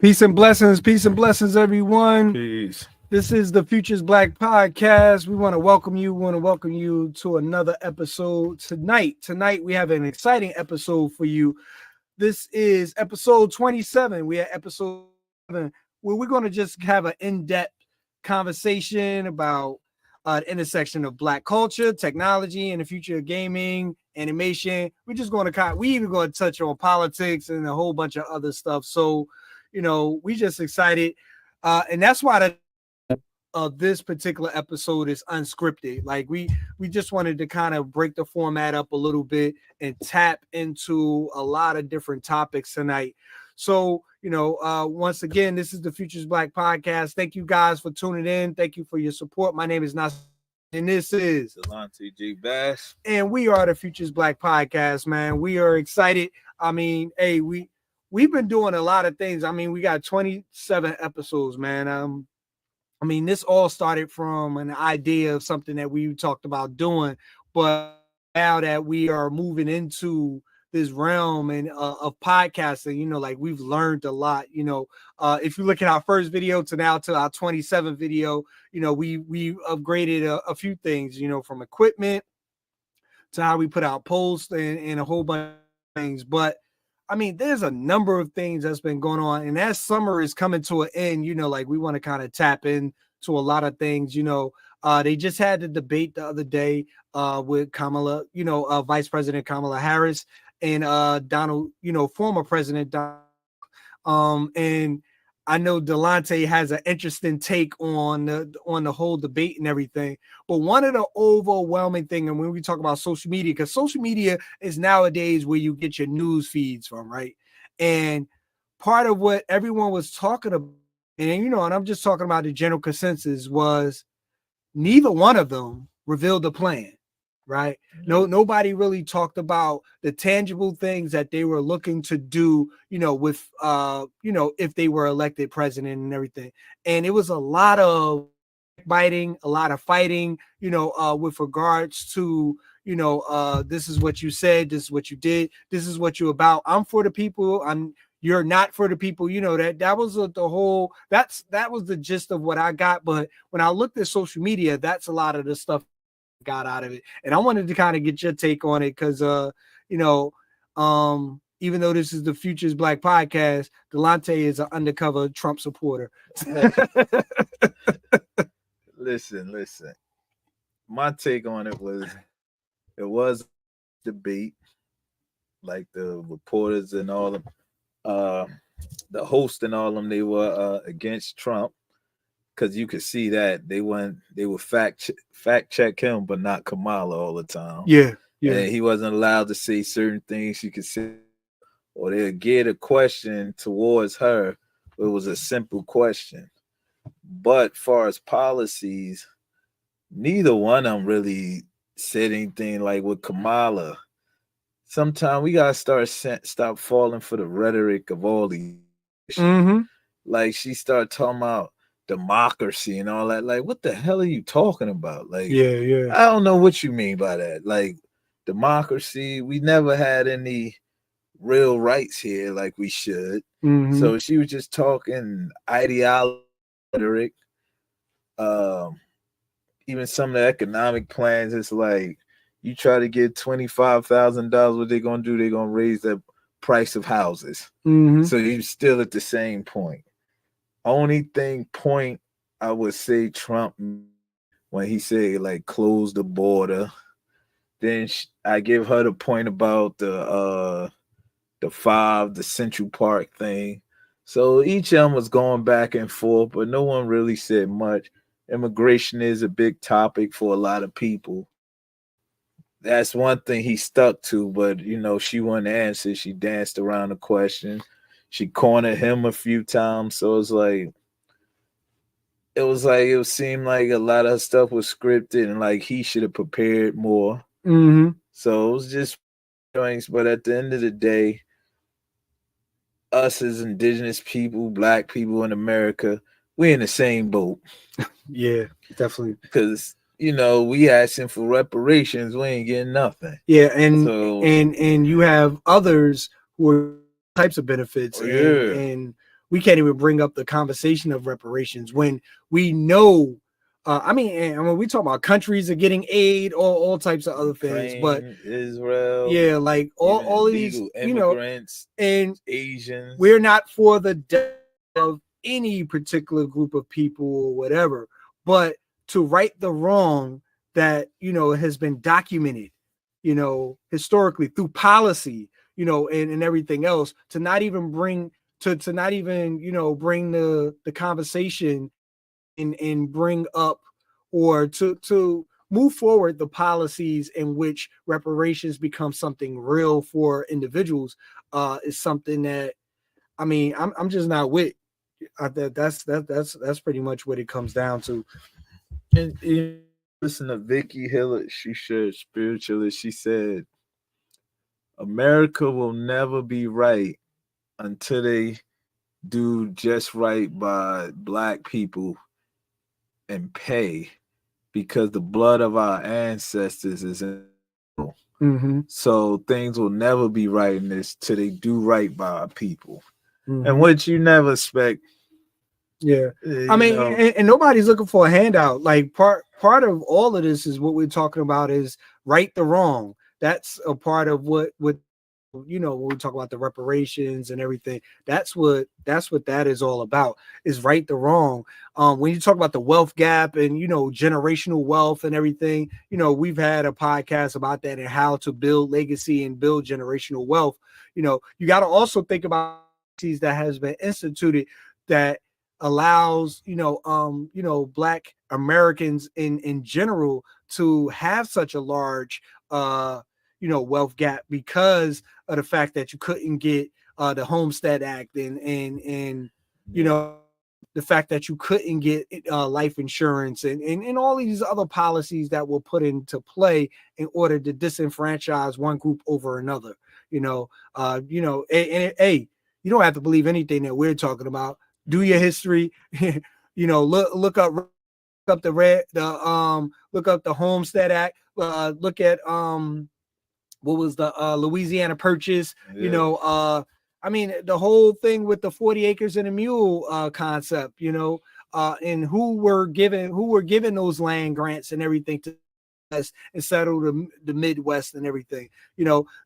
Peace and blessings, everyone. Peace. This is the Phocused Black Podcast. We want to welcome you to another episode tonight. Tonight, we have an exciting episode for you. This is episode 27. We are episode 7, where we're going to just have an in-depth conversation about the intersection of Black culture, technology, and the future of gaming, animation. We even going to touch on politics and a whole bunch of other stuff. So, we just excited. And that's why this particular episode is unscripted. Like we just wanted to kind of break the format up a little bit and tap into a lot of different topics tonight. So, once again, this is the Phocused Black Podcast. Thank you guys for tuning in. Thank you for your support. My name is Naseed, and this is Dilettante G Bass. And we are the Phocused Black Podcast, man. We are excited. I mean, hey, we've been doing a lot of things. I mean, we got 27 episodes, man. This all started from an idea of something that we talked about doing, but now that we are moving into this realm and of podcasting, like we've learned a lot. If you look at our first video to now to our 27th video, we upgraded a few things, from equipment to how we put out posts and a whole bunch of things. But there's a number of things that's been going on, and as summer is coming to an end, like we want to kind of tap into a lot of things. They just had the debate the other day with Kamala, Vice President Kamala Harris and Donald, former President Donald. And I know Dilettante has an interesting take on the whole debate and everything. But one of the overwhelming thing, and when we talk about social media, because social media is nowadays where you get your news feeds from, right? And part of what everyone was talking about, and I'm just talking about the general consensus, was neither one of them revealed the plan, right? Nobody really talked about the tangible things that they were looking to do, with if they were elected president and everything. And it was a lot of biting, a lot of fighting, with regards to, this is what you said, this is what you did, this is what you're about. I'm for the people. You're not for the people. That was the whole, that was the gist of what I got. But when I looked at social media, that's a lot of the stuff got out of it. And I wanted to kind of get your take on it because, even though this is the Phocused Black Podcast, Dilettante is an undercover Trump supporter. Listen. My take on it was debate, like the reporters and all of the host and all of them, they were against Trump because you could see that they would fact check him, but not Kamala all the time. Yeah, yeah. And he wasn't allowed to say certain things she could say, or they'll get a question towards her. It was a simple question. But far as policies, neither one of them really said anything like with Kamala. Sometimes we gotta stop falling for the rhetoric of all these. Mm-hmm. Like she started talking about democracy and all that. Like, what the hell are you talking about? Like, Yeah, yeah. I don't know what you mean by that. Like, democracy, we never had any real rights here like we should. Mm-hmm. So she was just talking ideology, rhetoric. Um, Even some of the economic plans, it's like you try to get $25,000, what they gonna do? They're gonna raise the price of houses. Mm-hmm. So you're still at the same point. Only thing point I would say Trump when he said like close the border. Then I give her the point about the Central Park thing. So each of them was going back and forth, but no one really said much. Immigration is a big topic for a lot of people. That's one thing he stuck to, but she wouldn't answer. She danced around the question. She cornered him a few times. So it seemed like a lot of stuff was scripted and like he should have prepared more. Mm-hmm. So it was just things, but at the end of the day, us as indigenous people, black people in America, we're in the same boat. Yeah, definitely. Because we asking for reparations, we ain't getting nothing. Yeah, and So and you have others who are types of benefits, and we can't even bring up the conversation of reparations when we know. I mean, and when we talk about countries are getting aid, all types of other things, but Israel, yeah, like all of these, immigrants, and Asians. We're not for the death of any particular group of people or whatever, but to right the wrong that has been documented, historically through policy, and everything else, to not even bring to not even bring the conversation and bring up or to move forward the policies in which reparations become something real for individuals is something that I'm just not with. That's pretty much what it comes down to. And listen to Vicky Hillard. She shared spiritually. She said, America will never be right until they do just right by black people and pay, because the blood of our ancestors is in. Mm-hmm. So things will never be right in this till they do right by our people. Mm-hmm. And what you never expect. Yeah. And nobody's looking for a handout. Like part of all of this is what we're talking about is right the wrong. That's a part of what when we talk about the reparations and everything, that's what that is all about, is right the wrong. When you talk about the wealth gap and generational wealth and everything, we've had a podcast about that and how to build legacy and build generational wealth. You got to also think about that has been instituted that allows black Americans in general to have such a large wealth gap because of the fact that you couldn't get the Homestead Act and the fact that you couldn't get life insurance and all these other policies that were put into play in order to disenfranchise one group over another. Hey, you don't have to believe anything that we're talking about. Do your history, look up look up the Homestead Act, look at what was the Louisiana Purchase, the whole thing with the 40 acres and a mule concept, and who were given those land grants and everything to and settle the Midwest and everything.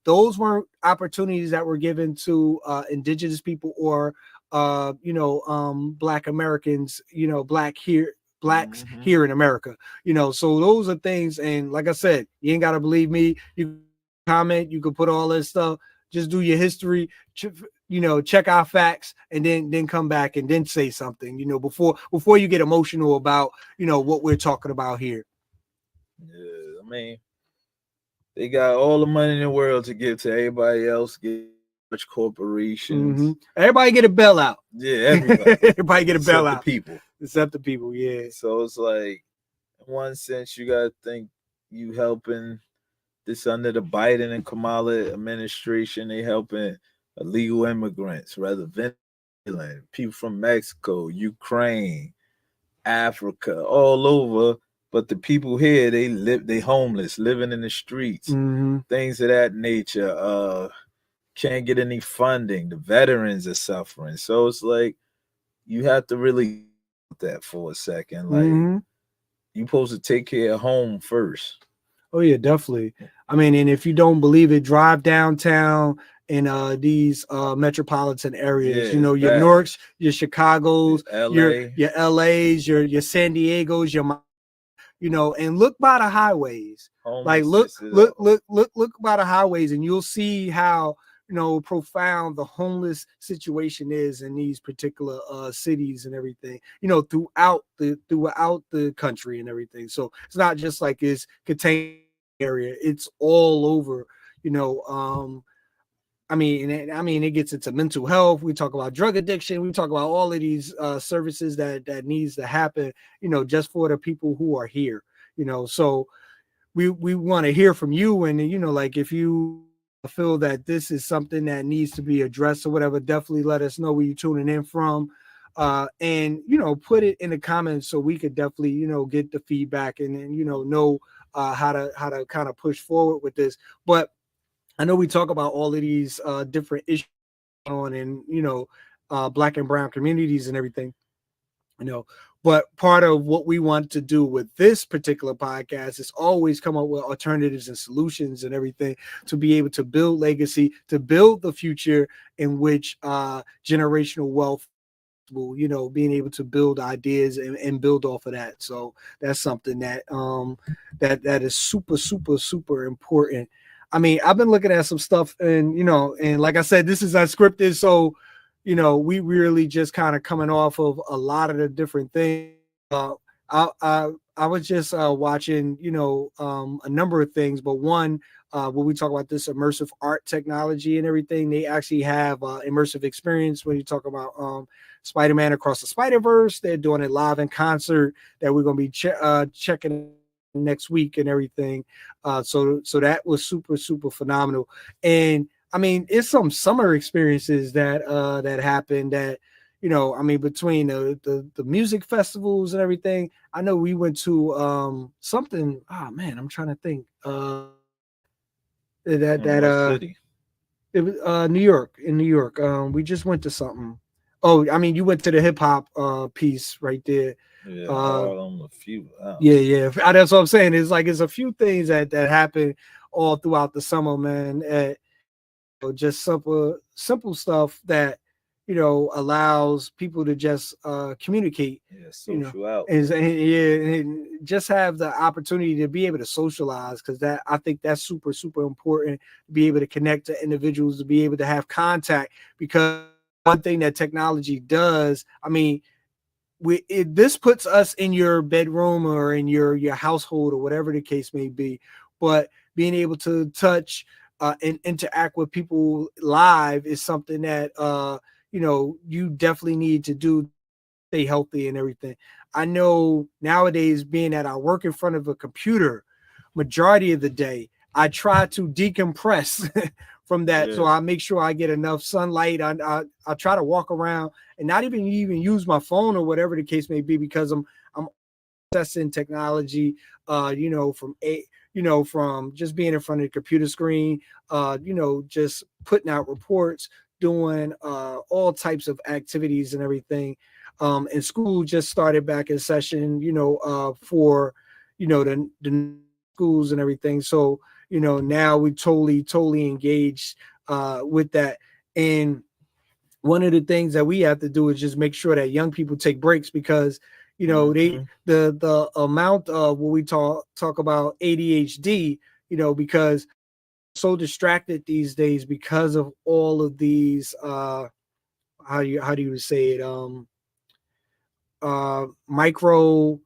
Those weren't opportunities that were given to indigenous people or black Americans, blacks here in America. So those are things, and like I said, you ain't gotta believe me. You comment, you could put all this stuff, just do your history, check our facts and then come back and then say something, before you get emotional about, what we're talking about here. Yeah, I mean, they got all the money in the world to give to everybody else, get much corporations. Mm-hmm. Everybody get a bailout. Yeah, everybody. Everybody get a except bailout. the people. Except the people, yeah. So it's like, in one sense, you gotta think you helping this under the Biden and Kamala administration. They helping illegal immigrants, rather Venezuelan, people from Mexico, Ukraine, Africa, all over. But the people here, they homeless, living in the streets, things of that nature. Can't get any funding. The veterans are suffering. So it's like you have to really that for a second. Like you supposed to take care of home first. Oh yeah, definitely. I mean, and if you don't believe it, drive downtown in these metropolitan areas. Yeah, your bad. Newarks, your Chicago's, LA. your LA's, your San Diego's, and look by the highways. Like look by the highways, and you'll see how profound the homeless situation is in these particular cities and everything, throughout the country and everything. So it's not just like it's contained area, it's all over. I mean, it gets into mental health. We talk about drug addiction. We talk about all of these services that needs to happen, just for the people who are here. So we want to hear from you, and like if you feel that this is something that needs to be addressed or whatever, definitely let us know where you're tuning in from, and put it in the comments so we could definitely get the feedback and know how to kind of push forward with this. But I know we talk about all of these different issues on in Black and brown communities and everything, but part of what we want to do with this particular podcast is always come up with alternatives and solutions and everything to be able to build legacy, to build the future in which generational wealth will, being able to build ideas and build off of that. So that's something that that is super, super, super important. I mean, I've been looking at some stuff and, and like I said, this is unscripted. So, we really just kind of coming off of a lot of the different things. I was just watching, a number of things, but one, when we talk about this immersive art technology and everything, they actually have immersive experience when you talk about Spider-Man Across the Spider-Verse. They're doing it live in concert that we're going to be checking next week and everything. So that was super, super phenomenal. And I mean, it's some summer experiences that that happened that, I mean, between the music festivals and everything. I know we went to something. Oh man, I'm trying to think. City? It was New York. In New York. We just went to something. Oh, I mean, you went to the hip hop piece right there. Yeah, a few. Yeah. That's what I'm saying. It's like it's a few things that happen all throughout the summer, man. Just simple stuff that allows people to just communicate, social out, and just have the opportunity to be able to socialize, because that I think that's super, super important, to be able to connect to individuals, to be able to have contact, because one thing that technology does, I mean, this puts us in your bedroom or in your household or whatever the case may be, but being able to touch and interact with people live is something that you definitely need to do to stay healthy and everything. I know nowadays, being that I work in front of a computer majority of the day, I try to decompress from that. So I make sure I get enough sunlight. I try to walk around and not even use my phone or whatever the case may be, because I'm accessing technology, from just being in front of the computer screen, just putting out reports, doing all types of activities and everything. And school just started back in session, for, the schools and everything. So, now we totally engaged with that. And one of the things that we have to do is just make sure that young people take breaks, because the amount of what we talk about ADHD, because so distracted these days because of all of these how do you say it micro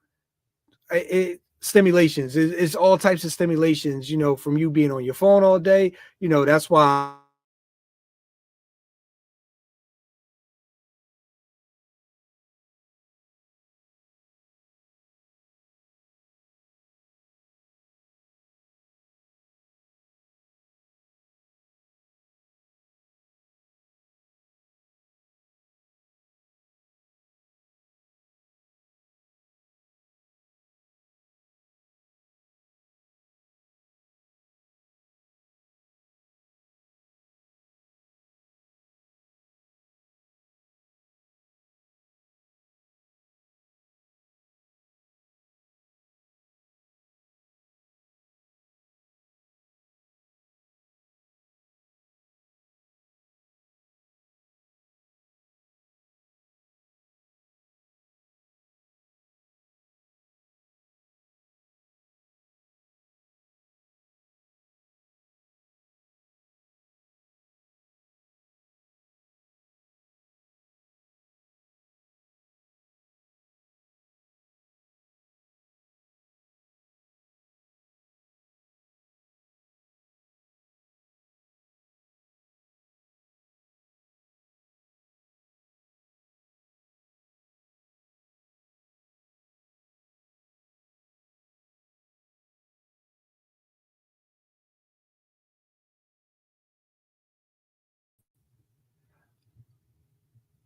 stimulations. It's all types of stimulations, from you being on your phone all day. That's why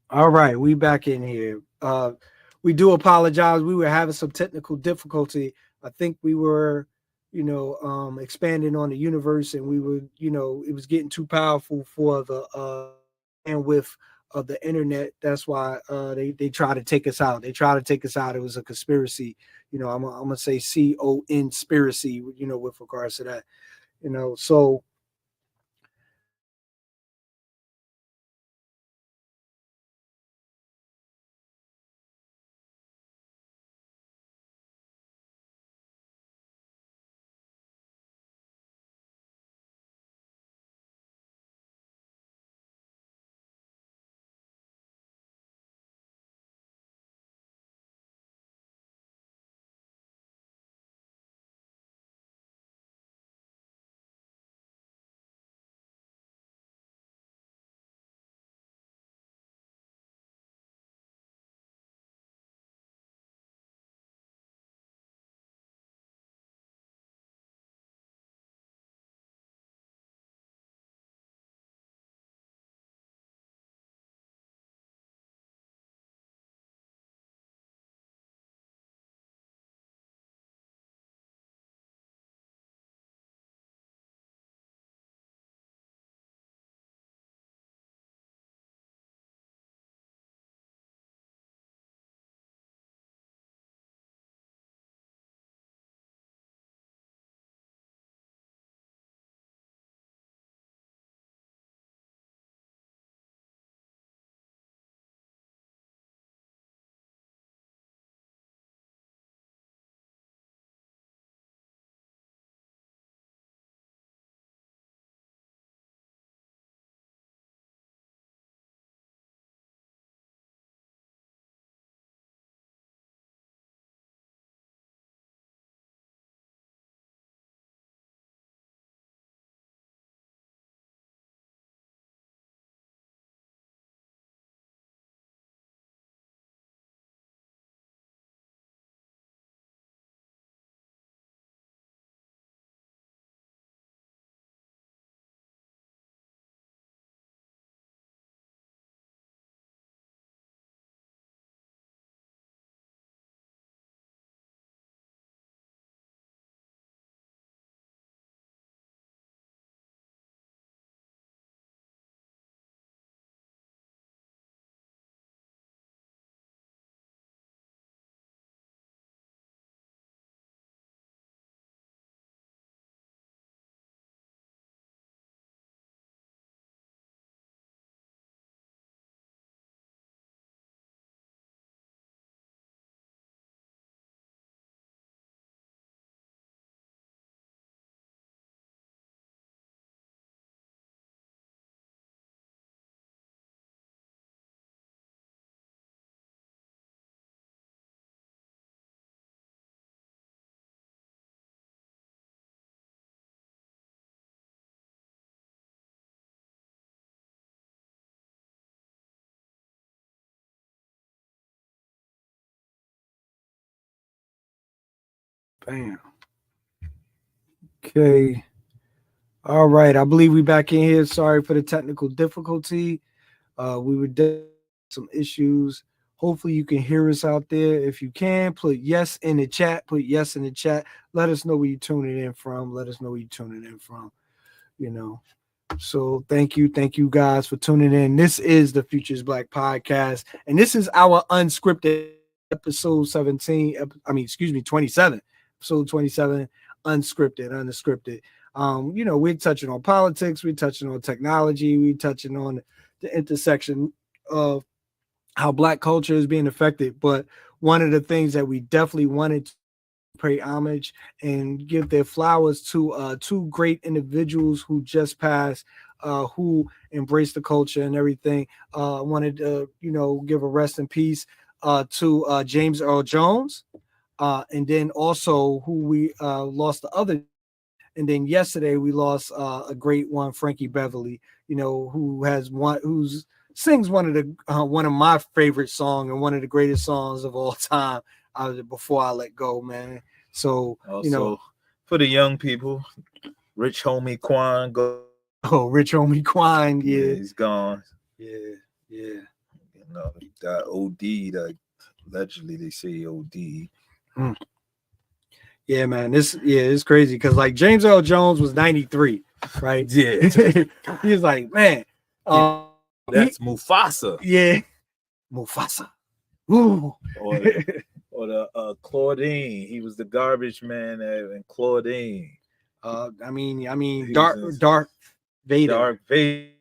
all right, we back in here. We do apologize. We were having some technical difficulty. I think we were, expanding on the universe, and we were, it was getting too powerful for the bandwidth of the internet. That's why they try to take us out. They try to take us out. It was a conspiracy. I'm gonna say conspiracy. With regards to that. So Bam. Okay. All right. I believe we back in here. Sorry for the technical difficulty. We were some issues. Hopefully you can hear us out there. If you can, put yes in the chat. Put yes in the chat. Let us know where you're tuning in from. Let us know where you're tuning in from. You know. So thank you guys for tuning in. This is the Futures Black podcast, and this is our unscripted episode 17. Excuse me, 27. Episode 27, unscripted. We're touching on politics, we're touching on technology, we're touching on the intersection of how Black culture is being affected. But one of the things that we definitely wanted to pay homage and give their flowers to two great individuals who just passed, who embraced the culture and everything. Wanted to, give a rest in peace to James Earl Jones, and then also who we lost the other. And then yesterday we lost a great one, Frankie Beverly. Who's sings one of my favorite songs and one of the greatest songs of all time. Before I let go, man. So also for the young people, Rich Homie Quan Rich Homie Quan, yeah, he's gone. Yeah. He got OD. Allegedly they say OD. Yeah, man. It's crazy because like James Earl Jones was 93, right? Yeah. He was like, man, that's Mufasa. Yeah, Mufasa. Ooh. Or the Claudine. He was the garbage man in Claudine. Darth Vader. Darth Vader.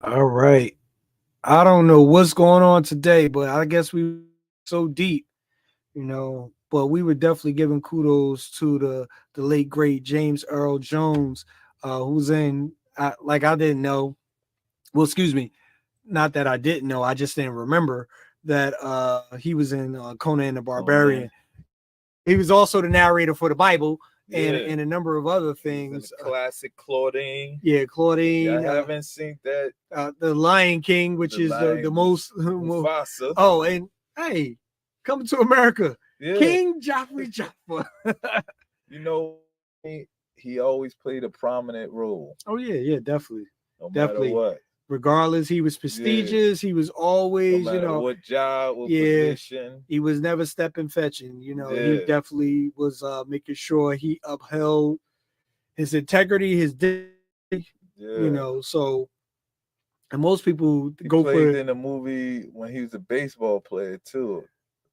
All right. I don't know what's going on today, but I guess we so deep, But we were definitely giving kudos to the late great James Earl Jones, who's in like I didn't know. Well, excuse me, not that I didn't know, I just didn't remember that he was in Conan the Barbarian. He was also the narrator for the Bible and a number of other things. Classic Claudine. Yeah, Claudine. I haven't seen that. The Lion King, which is the most. Mufasa. Oh, and hey, Coming to America. Yeah. King Joffrey Jaffa. He always played a prominent role. Oh, yeah, definitely. No matter what. Regardless, he was prestigious. Yeah. He was always, no matter what job, what position. He was never stepping fetching. He definitely was making sure he upheld his integrity, his dignity. So and most people go for it. In a movie when he was a baseball player too.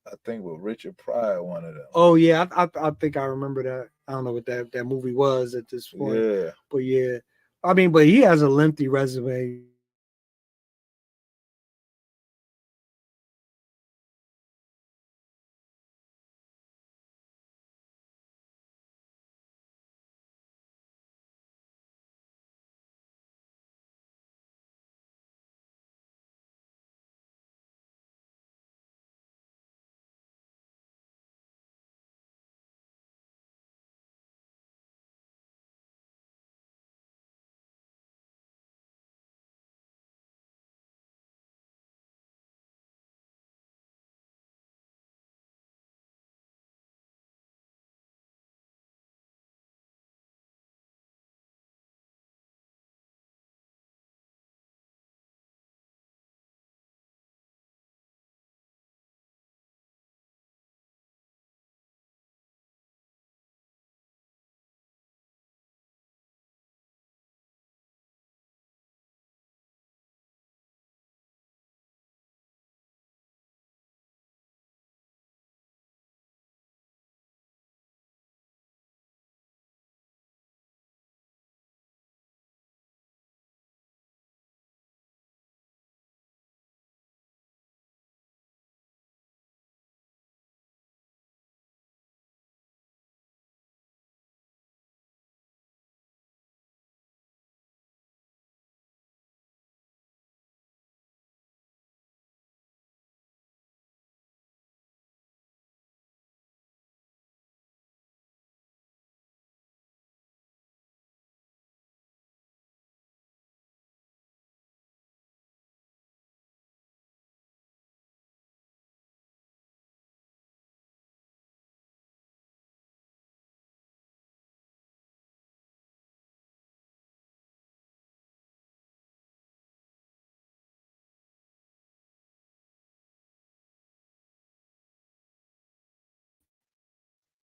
I think with Richard Pryor, one of them. Oh yeah, I think I remember that. I don't know what that movie was at this point. Yeah, but yeah, but he has a lengthy resume.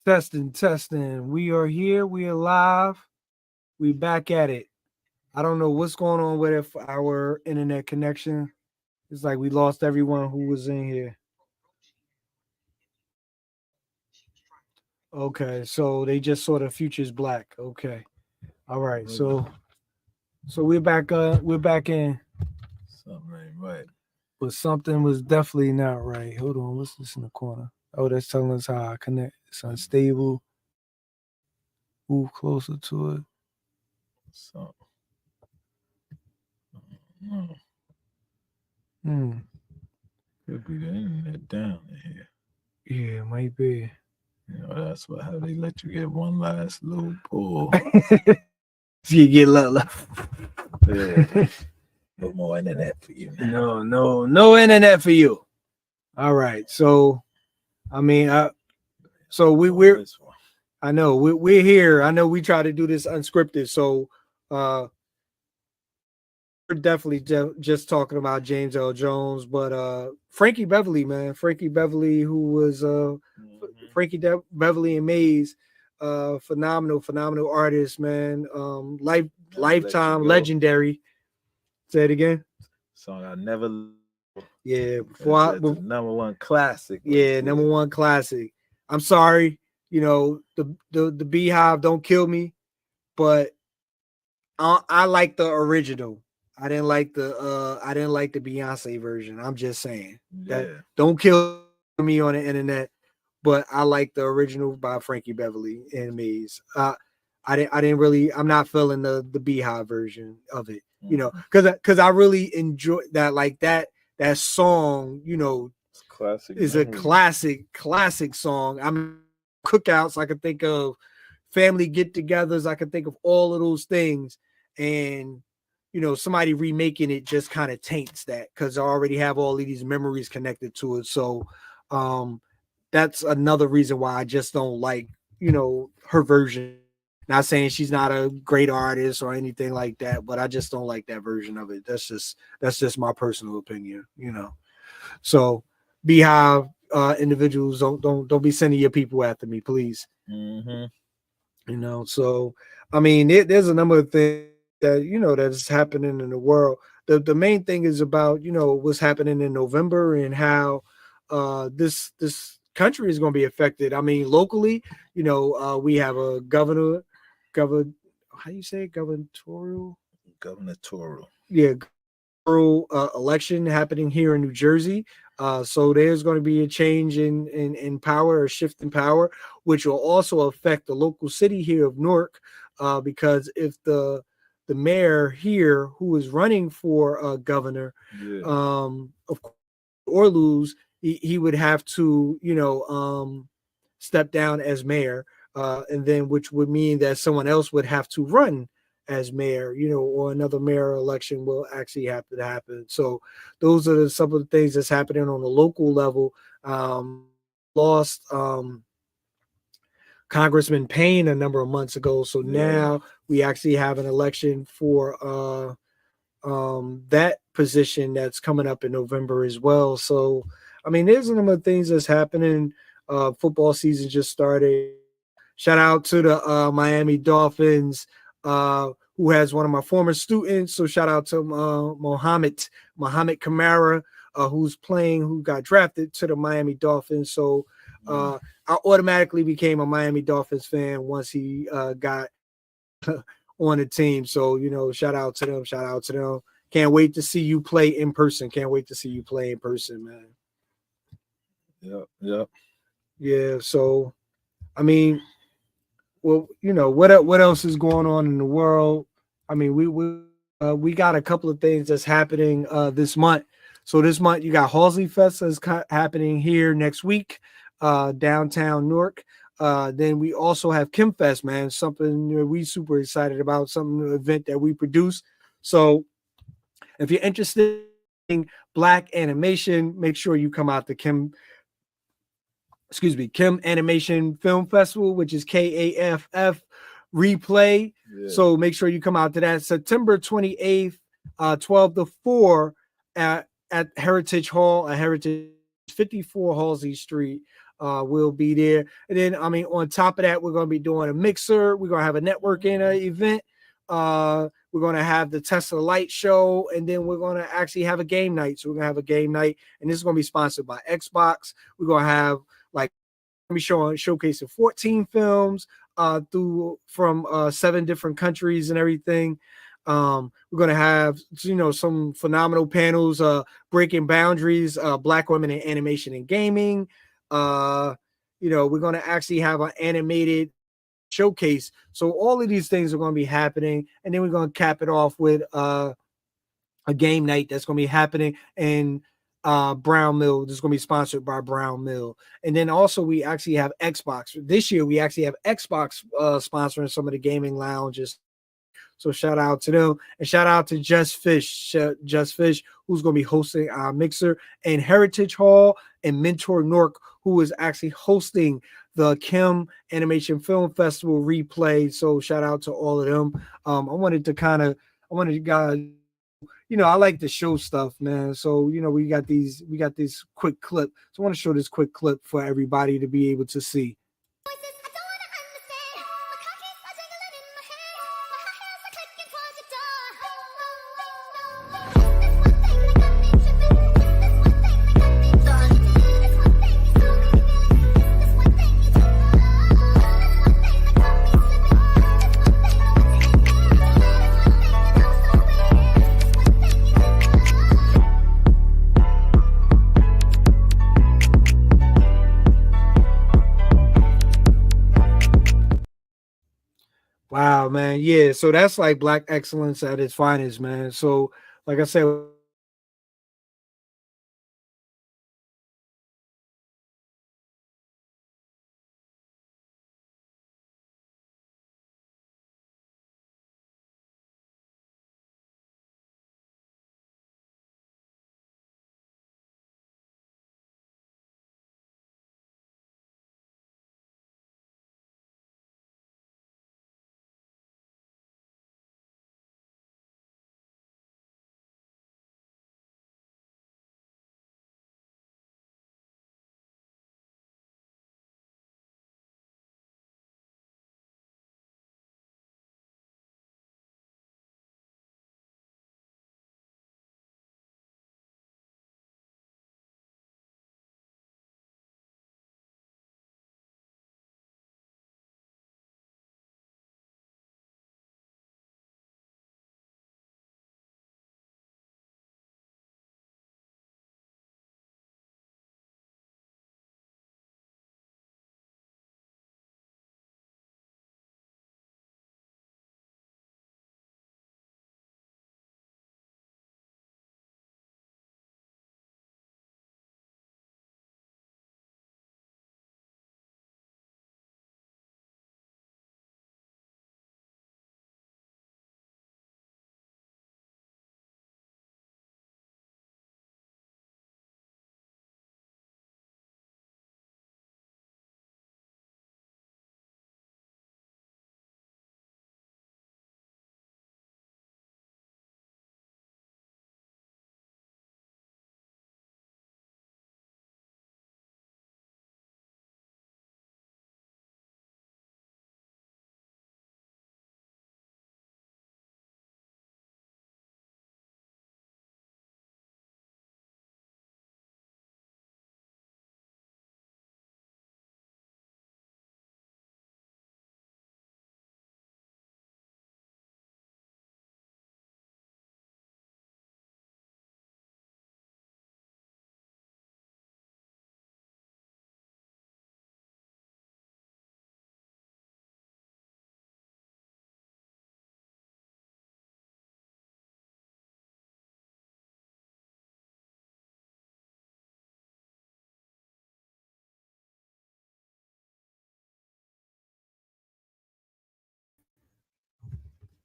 Testing. We are here. We are live. We back at it. I don't know what's going on with our internet connection. It's like we lost everyone who was in here. Okay, so they just saw the Future's Black. Okay. All right. So we're back we're back in. Something ain't right. But something was definitely not right. Hold on, what's this in the corner? Oh, that's telling us how I connect. It's unstable. Move closer to it. So, could be the internet down here. Yeah, it might be. You know, that's how they let you get one last little pull. So you get love. Yeah. No more internet for you. No internet for you. All right. So, I mean, we're I know we're here. I know we try to do this unscripted. So, we're definitely just talking about James L. Jones, but Frankie Beverly, man, Frankie Beverly, who was Beverly and Maze, phenomenal artist, man. Lifetime legendary. Say it again. Song I never. Yeah, number one classic. Yeah, number one classic. I'm sorry, you know, the Beehive don't kill me, but I like the original. I didn't like the Beyonce version. I'm just saying that don't kill me on the internet, but I like the original by Frankie Beverly and Maze. I didn't really. I'm not feeling the Beehive version of it, you know, because I really enjoy that. Like that song, you know, is a classic song. I mean, cookouts. I could think of family get-togethers. I could think of all of those things, and you know, somebody remaking it just kind of taints that because I already have all of these memories connected to it. So, that's another reason why I just don't like, you know, her version. Not saying she's not a great artist or anything like that, but I just don't like that version of it. That's just my personal opinion, you know. So, Beehive individuals, don't be sending your people after me, please. Mm-hmm. You know, so I mean, there's a number of things that you know that's happening in the world. The main thing is about, you know, what's happening in November and how this country is going to be affected. I mean, locally, you know, we have a governor, how do you say it? Gubernatorial, yeah, election happening here in New Jersey. So there's going to be a change in power, a shift in power, which will also affect the local city here of Newark, because if the mayor here who is running for governor, of course, or lose, he would have to, you know, step down as mayor, and then which would mean that someone else would have to run as mayor, you know, or another mayor election will actually have to happen. So those are some of the things that's happening on the local level. Lost Congressman Payne a number of months ago. So now we actually have an election for that position that's coming up in November as well. So, I mean, there's a number of things that's happening. Football season just started. Shout out to the Miami Dolphins, who has one of my former students. So shout out to Mohamed Kamara, who got drafted to the Miami Dolphins. So I automatically became a Miami Dolphins fan once he got on the team. So, you know, shout out to them. Can't wait to see you play in person. Man. Yep. Yeah. So, I mean, well, you know, what else is going on in the world? I mean, we got a couple of things that's happening this month. So this month you got Halsey Fest that's happening here next week, downtown Newark. Then we also have KHEM Fest, man, something we super excited about, an event that we produce. So if you're interested in Black animation, make sure you come out to KHEM Animation Film Festival, which is KAFF Replay. Yeah. So make sure you come out to that September 28th, 12 to 4 at Heritage Hall, at Heritage 54 Halsey Street. will be there. And then, I mean, on top of that, we're going to be doing a mixer. We're going to have a networking event. We're going to have the Tesla Light show, and then we're going to actually have a game night. So we're going to have a game night, and this is going to be sponsored by Xbox. We're going to have like showcasing 14 films from 7 different countries and everything. We're going to have, some phenomenal panels, breaking boundaries, Black women in animation and gaming. We're going to actually have an animated showcase. So all of these things are going to be happening. And then we're going to cap it off with a game night that's going to be happening in Brown Mill. This is going to be sponsored by Brown Mill. And then also we actually have Xbox. This year we actually have Xbox sponsoring some of the gaming lounges. So shout out to them, and shout out to Just Fish, who's going to be hosting our mixer, and Heritage Hall and Mentor Nork, who is actually hosting the KHEM Animation Film Festival replay. So shout out to all of them. I wanted you guys, I like to show stuff, man. So, we got this quick clip. So I want to show this quick clip for everybody to be able to see. Wow, man. Yeah. So that's like Black excellence at its finest, man. So, like I said,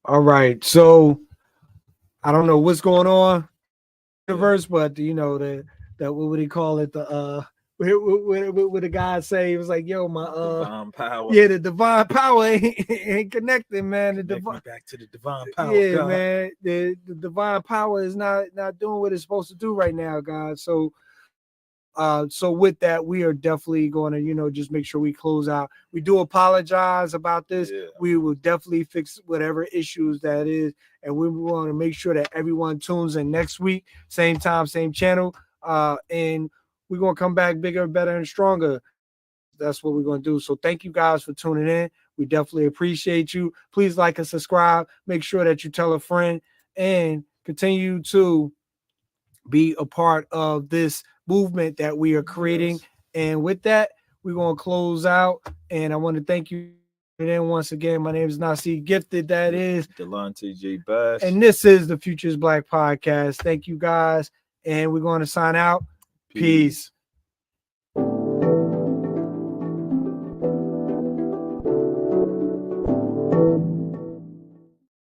all right. So I don't know what's going on universe, but that what would he call it? What the guy say? He was like, "Yo, my divine power." Yeah, the divine power ain't connected, man. Back to the divine power. Yeah, God. man. The divine power is not doing what it's supposed to do right now, guys. So So with that, we are definitely going to, just make sure we close out. We do apologize about this. Yeah. We will definitely fix whatever issues that is. And we want to make sure that everyone tunes in next week, same time, same channel. And we're going to come back bigger, better, and stronger. That's what we're going to do. So thank you guys for tuning in. We definitely appreciate you. Please like and subscribe. Make sure that you tell a friend and continue to be a part of this movement that we are creating. Yes. And with that, we're going to close out. And I want to thank you. And then once again, my name is Naseed Gifted. That is Dilettante J. Bass. And this is the Phocused Black Podcast. Thank you guys. And we're going to sign out. Peace.